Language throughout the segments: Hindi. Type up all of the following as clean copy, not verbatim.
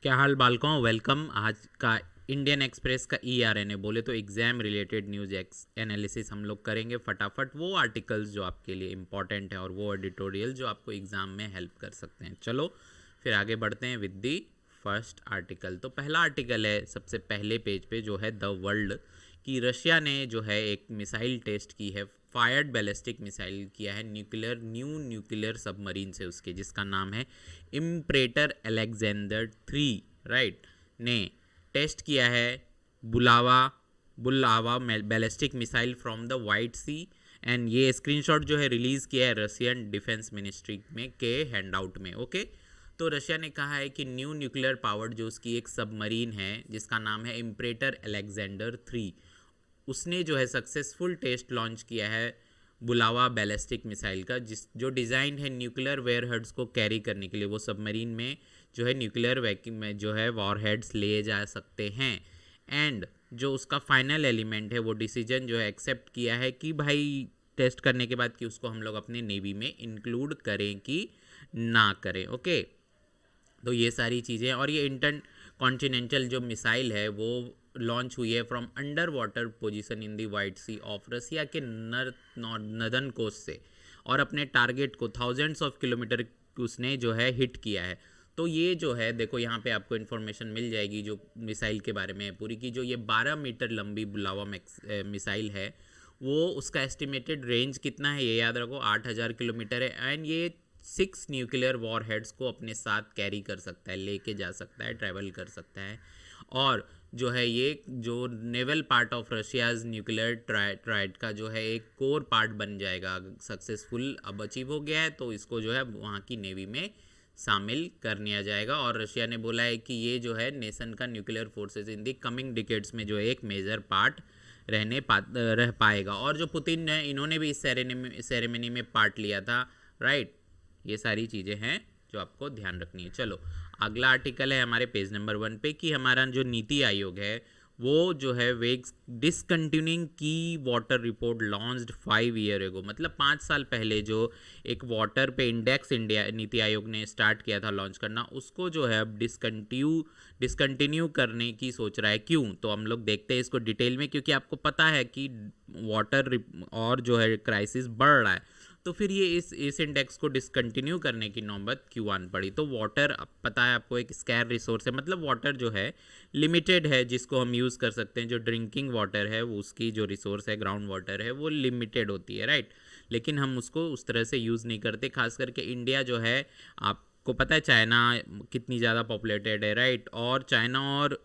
क्या हाल बालकों, वेलकम। आज का इंडियन एक्सप्रेस का ERNA बोले तो एग्ज़ाम रिलेटेड न्यूज़ एनालिसिस हम लोग करेंगे फटाफट। वो आर्टिकल्स जो आपके लिए इम्पॉर्टेंट है और वो एडिटोरियल जो आपको एग्ज़ाम में हेल्प कर सकते हैं। चलो फिर आगे बढ़ते हैं विद दी फर्स्ट आर्टिकल। तो पहला आर्टिकल है सबसे पहले पेज पे जो है द वर्ल्ड कि रशिया ने जो है एक मिसाइल टेस्ट की है, फायर्ड बैलिस्टिक मिसाइल किया है न्यूक्लियर सबमरीन से उसके, जिसका नाम है इम्प्रेटर अलेक्जेंडर 3, राइट, ने टेस्ट किया है Bulava Bulava ballistic missile from the White Sea. And ये स्क्रीनशॉट जो है रिलीज़ किया है रशियन डिफेंस मिनिस्ट्री में के हैंडआउट में। ओके, तो रशिया ने कहा है कि न्यूक्लियर पावर्ड जो उसकी एक सबमरीन है जिसका नाम है इम्प्रेटर अलेक्जेंडर 3, उसने जो है सक्सेसफुल टेस्ट लॉन्च किया है बुलावा बैलिस्टिक मिसाइल का, जिस जो डिज़ाइन है न्यूक्लियर वेयरहेड्स को कैरी करने के लिए। वो सबमरीन में जो है न्यूक्लियर वैक्यूम में जो है वॉरहेड्स ले जा सकते हैं। एंड जो उसका फाइनल एलिमेंट है वो डिसीजन जो है एक्सेप्ट किया है कि भाई टेस्ट करने के बाद कि उसको हम लोग अपने नेवी में इंक्लूड करें कि ना करें। ओके, तो ये सारी चीज़ें, और ये इंटर कॉन्टिनेंटल जो मिसाइल है वो लॉन्च हुई है from under water position in the White Sea of Russia के नदर्न कोस्ट से, और अपने टारगेट को थाउजेंड्स ऑफ किलोमीटर उसने जो है हिट किया है। तो ये जो है देखो यहाँ पे आपको इन्फॉर्मेशन मिल जाएगी जो मिसाइल के बारे में है पूरी की। जो ये 12 मीटर लंबी बुलावा मिसाइल है वो उसका एस्टिमेटेड रेंज कितना है ये याद रखो, 8000 किलोमीटर है। एंड ये 6 न्यूक्लियर वॉर हेड्स को अपने साथ कैरी कर सकता है, लेके जा सकता है, ट्रैवल कर सकता है। और जो है ये जो naval part of Russia's nuclear tried का जो है एक कोर पार्ट बन जाएगा। सक्सेसफुल अब अचीव हो गया है तो इसको जो है वहाँ की नेवी में शामिल करने आ जाएगा। और रशिया ने बोला है कि ये जो है नेशन का nuclear forces in the coming decades में जो है एक मेजर पार्ट रह पाएगा। और जो पुतिन ने इन्होंने भी इस सेरेमनी में पार्ट लिया था, राइट। ये सारी चीज़ें हैं जो आपको ध्यान रखनी है। चलो अगला आर्टिकल है हमारे पेज नंबर 1 पे कि हमारा जो नीति आयोग है वो जो है वेग डिसकंटिन्यूइंग की water report launched 5 year ago, मतलब 5 साल पहले जो एक वाटर पे इंडेक्स इंडिया नीति आयोग ने स्टार्ट किया था लॉन्च करना, उसको जो है अब डिसकंटिन्यू करने की सोच रहा है। क्यों? तो हम लोग देखते हैं इसको डिटेल में, क्योंकि आपको पता है कि वाटर और जो है क्राइसिस बढ़ रहा है, तो फिर ये इस इंडेक्स को डिसकंटिन्यू करने की नौबत क्यों आन पड़ी। तो वाटर पता है आपको एक स्कैर रिसोर्स है, मतलब वाटर जो है लिमिटेड है जिसको हम यूज़ कर सकते हैं। जो ड्रिंकिंग वाटर है वो उसकी जो रिसोर्स है ग्राउंड वाटर है वो लिमिटेड होती है, राइट। लेकिन हम उसको उस तरह से यूज़ नहीं करते। खास करके इंडिया जो है, आपको पता है चाइना कितनी ज़्यादा पॉपुलेटेड है, राइट। और चाइना और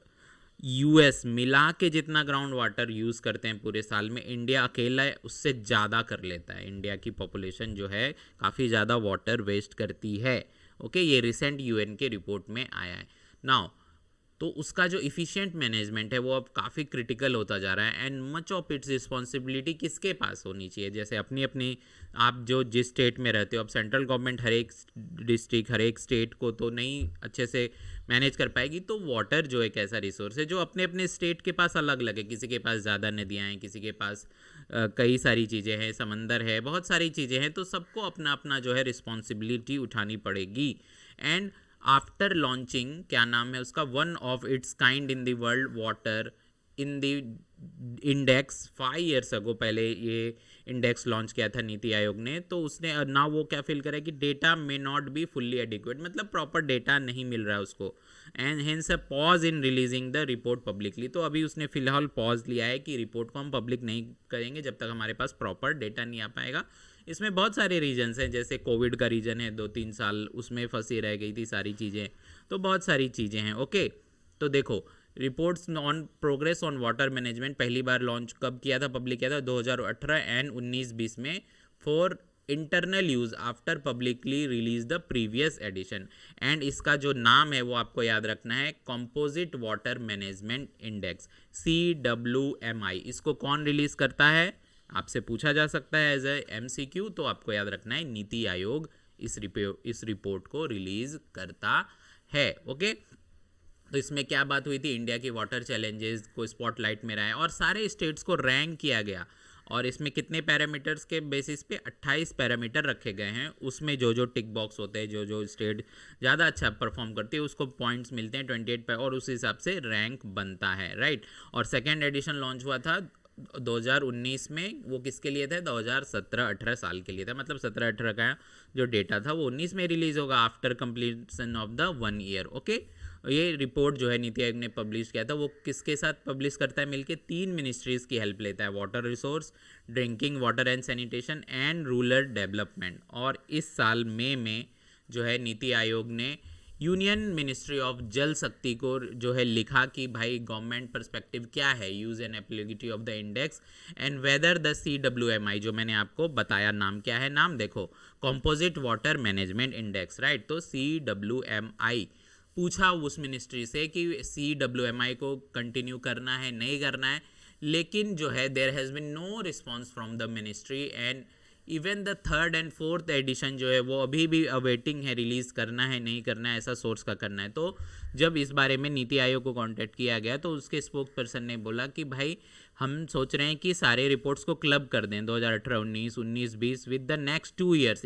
US मिला के जितना ग्राउंड वाटर यूज़ करते हैं पूरे साल में, इंडिया अकेला उससे ज़्यादा कर लेता है। इंडिया की पॉपुलेशन जो है काफ़ी ज़्यादा वाटर वेस्ट करती है। ओके, ये रिसेंट UN के रिपोर्ट में आया है। नाउ तो उसका जो इफ़िशिएंट मैनेजमेंट है वो अब काफ़ी क्रिटिकल होता जा रहा है। And much of its responsibility किसके पास होनी चाहिए? जैसे अपनी अपनी, आप जो जिस स्टेट में रहते हो, अब सेंट्रल गवर्नमेंट हर एक डिस्ट्रिक्ट हर एक स्टेट को तो नहीं अच्छे से मैनेज कर पाएगी। तो वाटर जो एक ऐसा रिसोर्स है जो अपने अपने स्टेट के पास अलग अलग है। किसी के पास ज़्यादा नदियाँ हैं, किसी के पास कई सारी चीज़ें हैं, समंदर है, बहुत सारी चीज़ें हैं। तो सबको अपना अपना जो है रिस्पॉन्सिबिलिटी उठानी पड़ेगी। एंड आफ्टर लॉन्चिंग, क्या नाम है उसका, one of its kind in the world water in the index 5 years ago, पहले ये इंडेक्स लॉन्च किया था नीति आयोग ने। तो उसने ना वो क्या फील करा कि data may not be fully adequate, मतलब प्रॉपर डेटा नहीं मिल रहा है उसको। And hence a pause in releasing the report publicly. तो अभी उसने फिलहाल पॉज लिया है कि रिपोर्ट को हम पब्लिक नहीं करेंगे जब तक हमारे पास प्रॉपर डेटा नहीं आ पाएगा। इसमें बहुत सारे रीजन्स हैं, जैसे कोविड का रीजन है, 2-3 साल उसमें फंसी रह गई थी सारी चीज़ें। तो बहुत सारी चीज़ें हैं। ओके, तो देखो reports on progress on water management पहली बार लॉन्च कब किया था, पब्लिक किया था 2018 एंड 19-20 में for internal use after publicly release the previous edition. And इसका जो नाम है वो आपको याद रखना है, composite water management index, CWMI। इसको कौन रिलीज करता है, आपसे पूछा जा सकता है एज ए MCQ। तो आपको याद रखना है नीति आयोग इस रिपोर्ट को रिलीज करता है। ओके, तो इसमें क्या बात हुई थी, इंडिया की वाटर चैलेंजेस को स्पॉटलाइट में रहा है और सारे स्टेट्स को रैंक किया गया और इसमें कितने पैरामीटर्स के बेसिस पे 28 पैरामीटर रखे गए हैं, उसमें जो जो टिक बॉक्स होते हैं, जो जो स्टेट ज़्यादा अच्छा परफॉर्म करती है उसको पॉइंट्स मिलते हैं 28 पे, और उस हिसाब से रैंक बनता है, राइट। और सेकेंड एडिशन लॉन्च हुआ था 2019 में, वो किसके लिए था? 2017-18 साल के लिए था, मतलब 17-18 का जो डेटा था वो 19 में रिलीज होगा after completion of the 1 year. Okay, ये रिपोर्ट जो है नीति आयोग ने पब्लिश किया था, वो किसके साथ पब्लिश करता है? मिलके 3 मिनिस्ट्रीज की हेल्प लेता है, water resource, drinking water and sanitation and rural development. और इस साल मई में जो है नीति आयोग ने यूनियन मिनिस्ट्री ऑफ जल शक्ति को जो है लिखा कि भाई गवर्नमेंट पर्सपेक्टिव क्या है, use and applicability of the index and whether the CWMI, जो मैंने आपको बताया, नाम क्या है? नाम देखो, composite water management index, right. तो CWMI पूछा उस मिनिस्ट्री से कि CWMI को कंटिन्यू करना है, नहीं करना है, लेकिन जो है there has been no response from the ministry and even the 3rd and 4th edition जो है वो अभी भी अवेटिंग है, रिलीज़ करना है नहीं करना है, ऐसा सोर्स का करना है। तो जब इस बारे में नीति आयोग को कांटेक्ट किया गया तो उसके स्पोक पर्सन ने बोला कि भाई हम सोच रहे हैं कि सारे रिपोर्ट्स को क्लब कर दें 2018-19, 19-20 विद द नेक्स्ट 2 ईयर्स,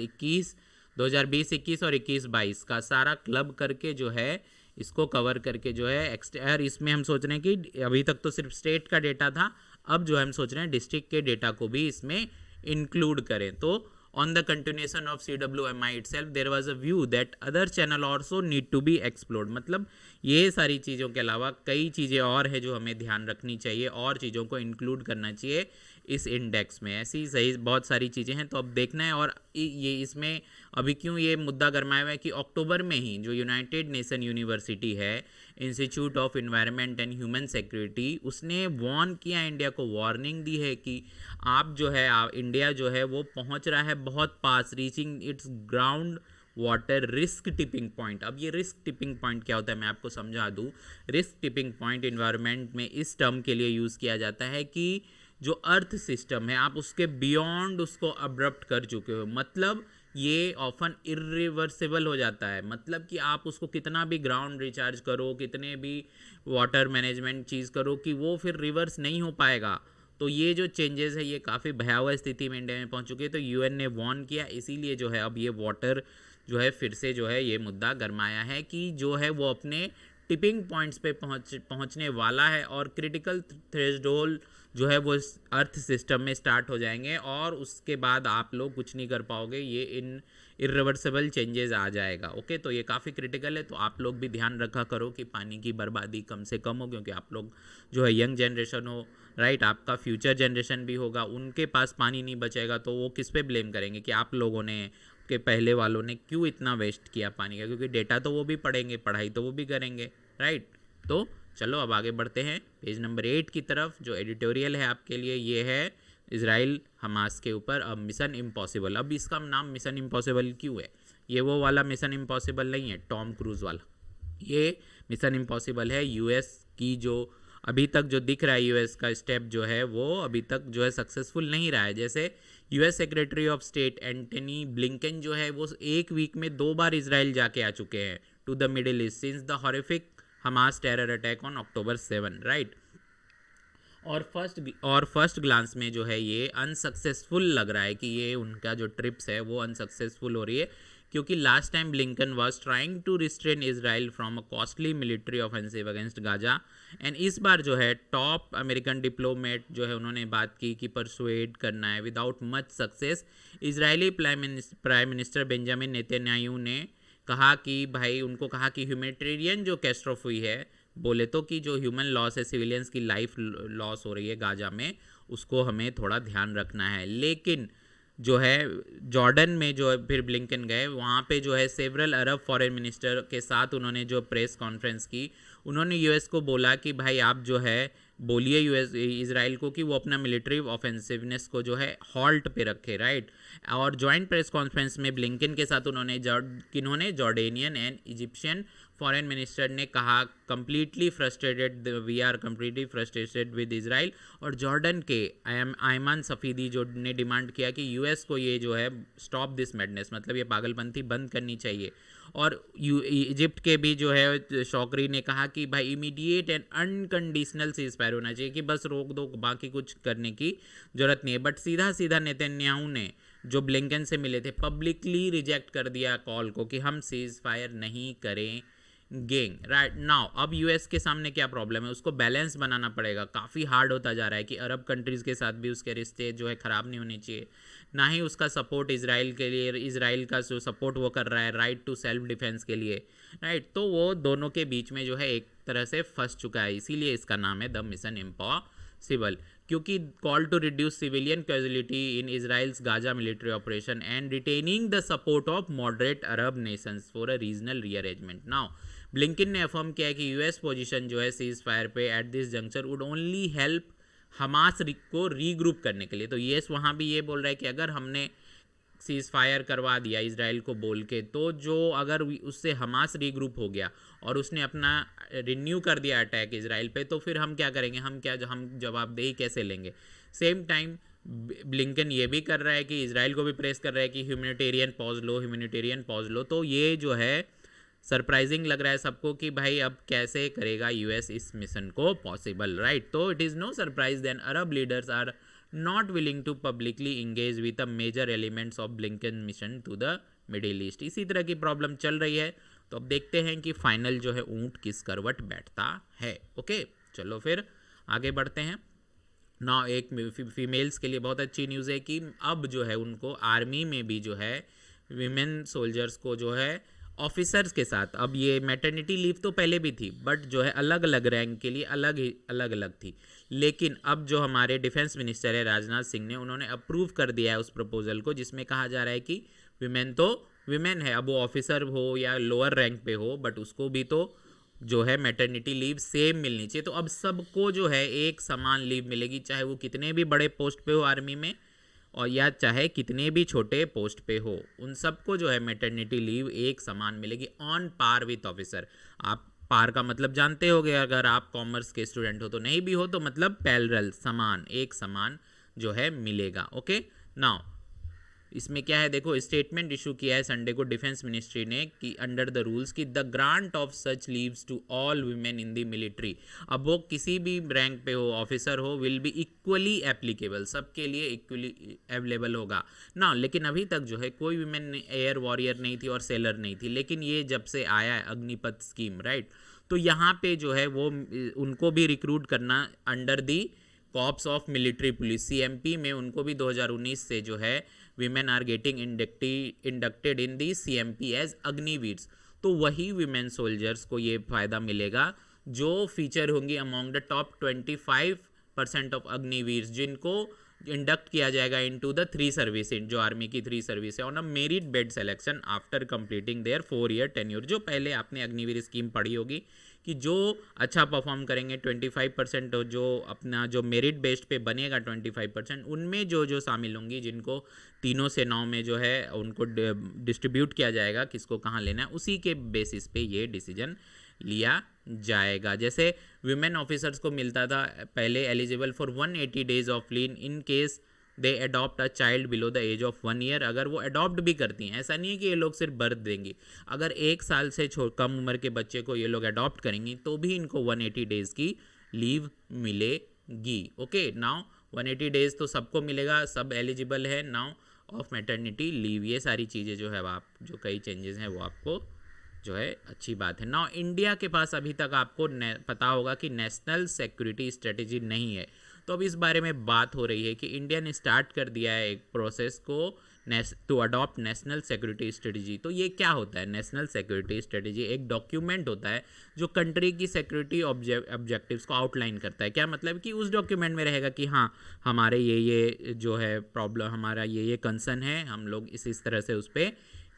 2020-21 और 21-22 का सारा क्लब करके जो है इसको कवर करके जो है एक्सटर, इसमें हम सोच रहे हैं कि अभी तक तो सिर्फ स्टेट का डेटा था, अब जो हम सोच रहे हैं डिस्ट्रिक्ट के डेटा को भी इसमें इंक्लूड करें। तो on the continuation of CWMI itself there was a view that other channel also need to be explored, मतलब ये सारी चीज़ों के अलावा कई चीज़ें और है जो हमें ध्यान रखनी चाहिए और चीज़ों को इंक्लूड करना चाहिए इस इंडेक्स में, ऐसी सही बहुत सारी चीज़ें हैं। तो अब देखना है, और ये इसमें अभी क्यों ये मुद्दा गरमाया हुआ है कि अक्टूबर में ही जो यूनाइटेड नेशन यूनिवर्सिटी है, institute of environment and human security, उसने वार्न किया, इंडिया को वार्निंग दी है कि आप जो है इंडिया जो है वो पहुंच रहा है बहुत पास, reaching its ground water risk tipping point. अब ये रिस्क टिपिंग पॉइंट क्या होता है मैं आपको समझा दूं। रिस्क टिपिंग पॉइंट इन्वायरमेंट में इस टर्म के लिए यूज़ किया जाता है कि जो अर्थ सिस्टम है आप उसके बियॉन्ड उसको अब्रप्ट कर चुके हो, मतलब ये ऑफन इरिवर्सिबल हो जाता है, मतलब कि आप उसको कितना भी ग्राउंड रिचार्ज करो, कितने भी वाटर मैनेजमेंट चीज़ करो कि वो फिर रिवर्स नहीं हो पाएगा। तो ये जो चेंजेस है ये काफ़ी भयावह स्थिति में इंडिया में पहुंच चुके हैं। तो UN ने वार्न किया, इसीलिए जो है अब ये वाटर जो है फिर से जो है ये मुद्दा गरमाया है कि जो है वो अपने टिपिंग पॉइंट्स पे पहुंचने वाला है और क्रिटिकल थ्रेशोल्ड जो है वो अर्थ सिस्टम में स्टार्ट हो जाएंगे और उसके बाद आप लोग कुछ नहीं कर पाओगे, ये इन इरिवर्सिबल चेंजेस आ जाएगा। ओके, तो ये काफ़ी क्रिटिकल है, तो आप लोग भी ध्यान रखा करो कि पानी की बर्बादी कम से कम हो, क्योंकि आप लोग जो है यंग जनरेशन हो, राइट, आपका फ्यूचर जनरेशन भी होगा, उनके पास पानी नहीं बचेगा तो वो किस पे ब्लेम करेंगे कि आप लोगों ने के पहले वालों ने क्यों इतना वेस्ट किया पानी का, क्योंकि डेटा तो वो भी पढ़ेंगे, पढ़ाई तो वो भी करेंगे, राइट। तो चलो अब आगे बढ़ते हैं पेज नंबर 8 की तरफ। जो एडिटोरियल है आपके लिए ये है इजराइल हमास के ऊपर अब मिशन इम्पॉसिबल। अब इसका नाम मिशन इम्पॉसिबल क्यों है? ये वो वाला मिशन इम्पॉसिबल नहीं है टॉम क्रूज वाला, ये मिशन इम्पॉसिबल है यूएस की जो अभी तक जो दिख रहा है यूएस का स्टेप जो है वो अभी तक जो है सक्सेसफुल नहीं रहा है। जैसे US secretary of state Antony Blinken जो है वो एक वीक में 2 बार इजराइल जाके आ चुके हैं to the Middle East since the horrific Hamas terror attack on October 7, right. और फर्स्ट ग्लांस में जो है ये अनसक्सेसफुल लग रहा है कि ये उनका जो ट्रिप्स है वो अनसक्सेसफुल हो रही है, क्योंकि last time Blinken was trying to restrain Israel from a costly military offensive against Gaza and इस बार जो है टॉप अमेरिकन डिप्लोमेट जो है उन्होंने बात की कि परसुएड करना है without much success. Israeli prime minister Benjamin Netanyahu ने कहा कि भाई उनको कहा कि ह्यूमैनिटेरियन जो कैस्ट्रोफ हुई है, बोले तो कि जो ह्यूमन लॉस है, सिविलियंस की लाइफ लॉस हो रही है गाजा में, उसको हमें थोड़ा ध्यान रखना है। लेकिन जो है जॉर्डन में जो है फिर ब्लिंकन गए, वहाँ पे जो है सेवरल अरब फॉरेन मिनिस्टर के साथ उन्होंने जो प्रेस कॉन्फ्रेंस की, उन्होंने यूएस को बोला कि भाई आप जो है बोलिए यूएस इजराइल को कि वो अपना मिलिट्री ऑफेंसिवनेस को जो है हॉल्ट पे रखे, राइट। और जॉइंट प्रेस कॉन्फ्रेंस में ब्लिंकन के साथ उन्होंने Jordanian and Egyptian foreign minister ने कहा completely frustrated, we are completely frustrated with Israel. और जॉर्डन के आयमान सफ़ीदी जो ने डिमांड किया कि यूएस को ये जो है स्टॉप दिस मैडनेस, मतलब ये पागलपंथी बंद करनी चाहिए। और इजिप्ट के भी जो है शौकरी ने कहा कि भाई immediate and unconditional cease fire होना चाहिए, कि बस रोक दो, बाकी कुछ करने की जरूरत नहीं है। बट सीधा सीधा नेतन्याहू ने जो ब्लिंकन से मिले थे पब्लिकली रिजेक्ट कर दिया कॉल को कि हम सीज फायर नहीं करें गेंग राइट नाउ। अब यूएस के सामने क्या प्रॉब्लम है, उसको बैलेंस बनाना पड़ेगा। काफ़ी हार्ड होता जा रहा है कि अरब कंट्रीज़ के साथ भी उसके रिश्ते जो है ख़राब नहीं होने चाहिए, ना ही उसका सपोर्ट इसराइल के लिए, इसराइल का जो सपोर्ट वो कर रहा है राइट टू सेल्फ डिफेंस के लिए, राइट। तो वो दोनों के बीच में जो है एक तरह से फंस चुका है, इसीलिए इसका नाम है द मिशन इम्पॉसिबल। क्योंकि call to reduce civilian casualty in Israel's Gaza military operation and retaining the support of moderate Arab nations for a regional rearrangement. Now Blinken ने अफर्म किया है कि यूएस पोजीशन जो है सीज फायर पे at this juncture would only help Hamas को रीग्रुप करने के लिए। तो यूएस वहाँ भी ये बोल रहा है कि अगर हमने सीज फायर करवा दिया इजराइल को बोल के, तो जो अगर उससे हमास रीग्रुप हो गया और उसने अपना रिन्यू कर दिया अटैक इजराइल पे, तो फिर हम क्या करेंगे, हम जवाबदेही कैसे लेंगे। सेम टाइम ब्लिंकन ये भी कर रहा है कि इजराइल को भी प्रेस कर रहा है कि ह्यूमैनिटेरियन पॉज लो, ह्यूमैनिटेरियन पॉज लो। तो ये जो है सरप्राइजिंग लग रहा है सबको कि भाई अब कैसे करेगा यूएस इस मिशन को पॉसिबल, राइट। तो it is no surprise then Arab leaders are not willing to publicly engage with a major elements of Blinken mission to the Middle East. इसी तरह की प्रॉब्लम चल रही है, तो अब देखते हैं कि फाइनल जो है ऊंट किस करवट बैठता है। ओके चलो फिर आगे बढ़ते हैं ना। एक फीमेल्स के लिए बहुत अच्छी न्यूज़ है कि अब जो है उनको आर्मी में भी जो है विमेन सोल्जर्स को जो है ऑफिसर्स के साथ, अब ये मैटरनिटी लीव तो पहले भी थी बट जो है अलग अलग रैंक के लिए अलग अलग थी, लेकिन अब जो हमारे डिफेंस मिनिस्टर है राजनाथ सिंह ने, उन्होंने अप्रूव कर दिया है उस प्रपोजल को, जिसमें कहा जा रहा है कि विमेन तो विमेन है, अब वो ऑफिसर हो या लोअर रैंक पे हो, बट उसको भी तो जो है मैटरनिटी लीव सेम मिलनी चाहिए। तो अब सबको जो है एक समान लीव मिलेगी, चाहे वो कितने भी बड़े पोस्ट पे हो आर्मी में और या चाहे कितने भी छोटे पोस्ट पे हो, उन सबको जो है मैटरनिटी लीव एक समान मिलेगी ऑन पार विथ ऑफिसर। आप पार का मतलब जानते होंगे, अगर आप कॉमर्स के स्टूडेंट हो तो, नहीं भी हो तो मतलब पैरेलल, समान, एक समान जो है मिलेगा। ओके नाउ इसमें क्या है देखो, स्टेटमेंट इशू किया है संडे को डिफेंस मिनिस्ट्री ने कि अंडर द रूल्स की the grant of such leaves to all women in the military, अब वो किसी भी रैंक पे हो, ऑफिसर हो, विल बी इक्वली एप्लीकेबल, सबके लिए इक्वली अवेलेबल होगा ना। लेकिन अभी तक जो है कोई वीमेन एयर वॉरियर नहीं थी और सेलर नहीं थी, लेकिन ये जब से आया है अग्निपथ स्कीम, राइट, तो यहाँ पे जो है वो उनको भी रिक्रूट करना under the corps of military police CMP में, उनको भी 2019 से जो है women are getting inducted in the CMP as अग्निवीर्स। तो वही विमेन सोल्जर्स को ये फायदा मिलेगा जो फीचर होंगी अमॉन्ग द टॉप 25% ऑफ अग्निवीर्स, जिनको इंडक्ट किया जाएगा इनटू द 3 सर्विस, जो आर्मी की 3 सर्विस है, on a merit bed selection after completing there 4 year tenure. जो पहले आपने अग्निवीर स्कीम पढ़ी होगी कि जो अच्छा परफॉर्म करेंगे 25%, जो अपना जो मेरिट बेस्ड पे बनेगा 25%, उनमें जो शामिल होंगी, जिनको 3 से 9 में जो है उनको डिस्ट्रीब्यूट किया जाएगा किसको कहाँ लेना है, उसी के बेसिस पे ये डिसीजन लिया जाएगा। जैसे विमेन ऑफिसर्स को मिलता था पहले eligible for 180 days of leave in case they adopt a child below the age of 1 year. अगर वो अडॉप्ट भी करती हैं, ऐसा नहीं है कि ये लोग सिर्फ बर्थ देंगी, अगर 1 साल से कम उम्र के बच्चे को ये लोग अडॉप्ट करेंगी तो भी इनको 180 डेज की लीव मिलेगी। ओके नाउ 180 डेज तो सबको मिलेगा, सब एलिजिबल है नाउ ऑफ मैटरनिटी लीव। ये सारी चीज़ें जो है आप जो कई चेंजेस हैं वो आपको जो है अच्छी बात है। नाउ इंडिया के पास अभी तक आपको पता होगा कि नेशनल सिक्योरिटी स्ट्रेटेजी नहीं है, तो अब इस बारे में बात हो रही है कि इंडिया ने स्टार्ट कर दिया है एक प्रोसेस को to adopt national security strategy. तो ये क्या होता है नेशनल सिक्योरिटी स्ट्रेटेजी? एक डॉक्यूमेंट होता है जो कंट्री की सिक्योरिटी ऑब्जेक्टिव्स को आउटलाइन करता है। क्या मतलब कि उस डॉक्यूमेंट में रहेगा कि हाँ हमारे ये जो है प्रॉब्लम, हमारा ये कंसर्न है, हम लोग इस तरह से उस पर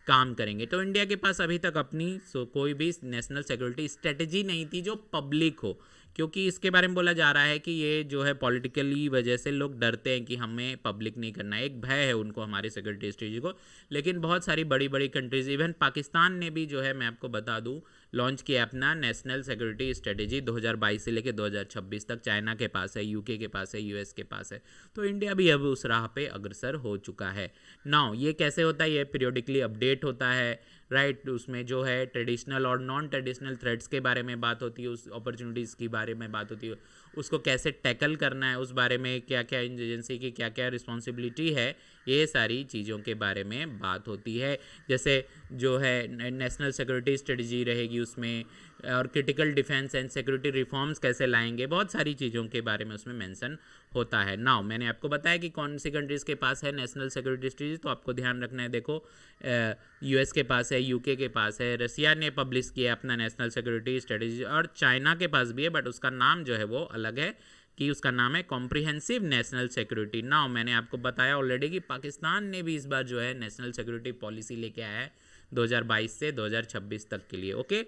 काम करेंगे। तो इंडिया के पास अभी तक अपनी कोई भी नेशनल सिक्योरिटी स्ट्रेटेजी नहीं थी जो पब्लिक हो, क्योंकि इसके बारे में बोला जा रहा है कि ये जो है पॉलिटिकली वजह से लोग डरते हैं कि हमें पब्लिक नहीं करना है, एक भय है उनको हमारी सिक्योरिटी स्ट्रेटेजी को। लेकिन बहुत सारी बड़ी बड़ी कंट्रीज, इवन पाकिस्तान ने भी जो है मैं आपको बता दूं लॉन्च किया अपना नेशनल सिक्योरिटी स्ट्रेटेजी 2022 से लेकर 2026 तक। चाइना के पास है, यूके के पास है, यूएस के पास है, तो इंडिया भी अब उस राह पे अग्रसर हो चुका है। नाउ ये कैसे होता है? ये पीरियोडिकली अपडेट होता है, राइट। उसमें जो है ट्रेडिशनल और नॉन ट्रेडिशनल थ्रेड्स के बारे में बात होती है, उस अपॉर्चुनिटीज़ के बारे में बात होती है, उसको कैसे टैकल करना है, उस बारे में क्या क्या एजेंसी की क्या क्या रिस्पॉन्सिबिलिटी है, ये सारी चीज़ों के बारे में बात होती है। जैसे जो है नेशनल सिक्योरिटी स्ट्रेटजी रहेगी उसमें, और critical defence and security reforms कैसे लाएंगे, बहुत सारी चीज़ों के बारे में उसमें मेंशन होता है। नाउ मैंने आपको बताया कि कौन सी कंट्रीज़ के पास है नेशनल सिक्योरिटी स्ट्रेटजी, तो आपको ध्यान रखना है। देखो यूएस के पास है, यूके के पास है, रसिया ने पब्लिश किया अपना नेशनल सिक्योरिटी स्ट्रेटजी, और चाइना के पास भी है, बट उसका नाम जो है वो अलग है, कि उसका नाम है कॉम्प्रिहेंसिव नेशनल सिक्योरिटी। नाउ मैंने आपको बताया ऑलरेडी कि पाकिस्तान ने भी इस बार जो है नेशनल सिक्योरिटी पॉलिसी लेके आया है 2022 से 2026 तक के लिए, ओके,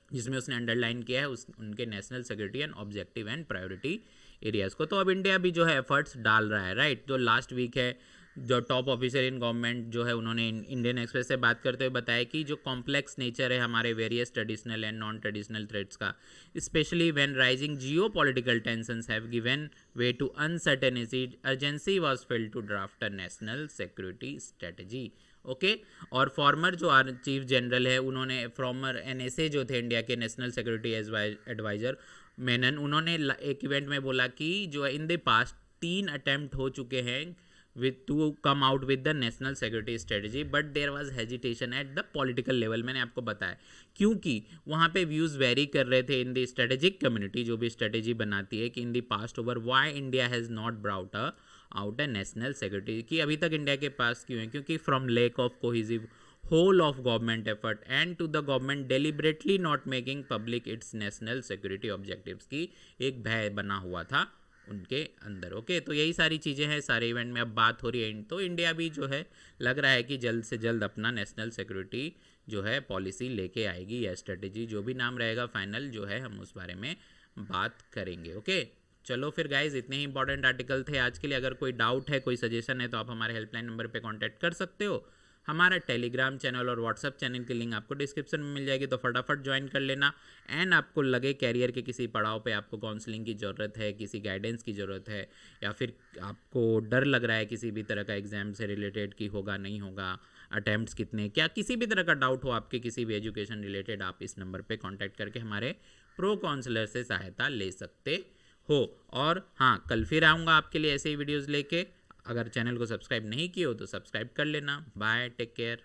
जिसमें उसने अंडरलाइन किया है उनके national security and objective and priority areas को। तो अब इंडिया भी जो है एफर्ट्स डाल रहा है, राइट। जो लास्ट वीक है, जो टॉप ऑफिसर इन गवर्नमेंट जो है उन्होंने इंडियन एक्सप्रेस से बात करते हुए बताया कि जो कॉम्प्लेक्स नेचर है हमारे various traditional and non traditional threats का, specially when rising geo political tensions have given way to uncertainty, urgency was failed to draft a national security strategy, okay. और फॉर्मर जो चीफ जनरल है, उन्होंने फॉर्मर एनएसए जो थे इंडिया के नेशनल सिक्योरिटी एडवाइजर मेनन, उन्होंने एक इवेंट में बोला कि जो है इन द पास्ट 3 अटेम्प्ट हो चुके हैं with to come out with the national security strategy, but there was hesitation at the political level। मैंने आपको बताया क्योंकि वहाँ पे व्यूज़ वेरी कर रहे थे इन द स्ट्रेटेजिक कम्युनिटी, जो भी स्ट्रेटेजी बनाती है, कि in the past over why India has not brought out a national security, कि अभी तक इंडिया के पास क्यों है, क्योंकि from lack of cohesive whole of government effort and to the government deliberately not making public its national security objectives, की एक भय बना हुआ था उनके अंदर, ओके। तो यही सारी चीज़ें हैं सारे इवेंट में अब बात हो रही है। तो इंडिया भी जो है लग रहा है कि जल्द से जल्द अपना नेशनल सिक्योरिटी जो है पॉलिसी लेके आएगी, या स्ट्रेटेजी, जो भी नाम रहेगा फाइनल जो है हम उस बारे में बात करेंगे, ओके। चलो फिर गाइज, इतने ही इंपॉर्टेंट आर्टिकल थे आज के लिए। अगर कोई डाउट है, कोई सजेशन है, तो आप हमारे हेल्पलाइन नंबर पे कांटेक्ट कर सकते हो। हमारा टेलीग्राम चैनल और व्हाट्सअप चैनल की लिंक आपको डिस्क्रिप्शन में मिल जाएगी, तो फटाफट ज्वाइन कर लेना। एंड आपको लगे कैरियर के किसी पड़ाव पे आपको काउंसलिंग की ज़रूरत है, किसी गाइडेंस की ज़रूरत है, या फिर आपको डर लग रहा है किसी भी तरह का एग्जाम से रिलेटेड कि होगा नहीं होगा, अटैम्प्ट्स कितने, क्या किसी भी तरह का डाउट हो आपके किसी भी एजुकेशन रिलेटेड, आप इस नंबर पर कॉन्टैक्ट करके हमारे प्रो काउंसलर से सहायता ले सकते हो। और हाँ, कल फिर आऊँगा आपके लिए ऐसे ही वीडियोज़ लेके। अगर चैनल को सब्सक्राइब नहीं किए हो तो सब्सक्राइब कर लेना। Bye, take care.